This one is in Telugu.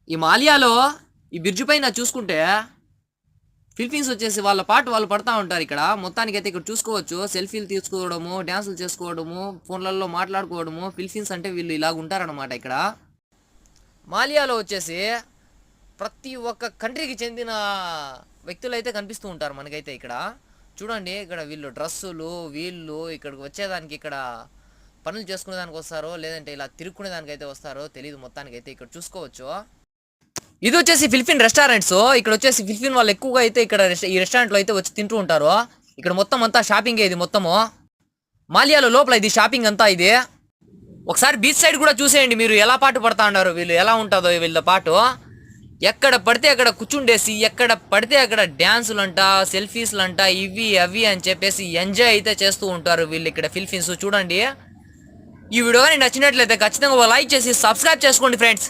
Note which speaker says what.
Speaker 1: ఈ మాలియాలో ఈ బ్రిడ్జ్ పైన చూసుకుంటే ఫిలిపీన్స్ వచ్చేసి వాళ్ళ పాటు వాళ్ళు పడతా ఉంటారు. ఇక్కడ మొత్తానికి అయితే ఇక్కడ చూసుకోవచ్చు, సెల్ఫీలు తీసుకోవడము, డ్యాన్సులు చేసుకోవడము, ఫోన్లలో మాట్లాడుకోవడము. ఫిలిపీన్స్ అంటే వీళ్ళు ఇలాగ ఉంటారనమాట. ఇక్కడ మాలియాలో వచ్చేసి ప్రతి ఒక్క కంట్రీకి చెందిన వ్యక్తులు అయితే కనిపిస్తూ ఉంటారు మనకైతే. ఇక్కడ చూడండి, ఇక్కడ వీళ్ళు డ్రెస్సులు, వీళ్ళు ఇక్కడికి వచ్చేదానికి, ఇక్కడ పనులు చేసుకునే దానికి వస్తారో లేదంటే ఇలా తిరుక్కునే దానికైతే వస్తారో తెలియదు. మొత్తానికి అయితే ఇక్కడ చూసుకోవచ్చు. ఇది వచ్చేసి ఫిలిపిన్ రెస్టారెంట్స్. ఇక్కడ వచ్చేసి ఫిలిపిన్ వాళ్ళు ఎక్కువగా అయితే ఇక్కడ ఈ రెస్టారెంట్లో అయితే వచ్చి తింటూ ఉంటారు. ఇక్కడ మొత్తం అంతా షాపింగ్ ఇది మొత్తము. మాలియాలో లోపల ఇది షాపింగ్ అంతా ఇది. ఒకసారి బీచ్ సైడ్ కూడా చూసేయండి మీరు, ఎలా పాటు పడతా ఉన్నారు వీళ్ళు, ఎలా ఉంటుందో వీళ్ళ పాటు. ఎక్కడ పడితే అక్కడ కూర్చుండేసి, ఎక్కడ పడితే అక్కడ డ్యాన్సులు అంట, సెల్ఫీస్లు అంట, ఇవి అవి అని చెప్పేసి ఎంజాయ్ అయితే చేస్తూ ఉంటారు వీళ్ళు ఇక్కడ ఫిలిపీన్స్. చూడండి, ఈ వీడియో కానీ నచ్చినట్లయితే ఖచ్చితంగా లైక్ చేసి సబ్స్క్రైబ్ చేసుకోండి ఫ్రెండ్స్.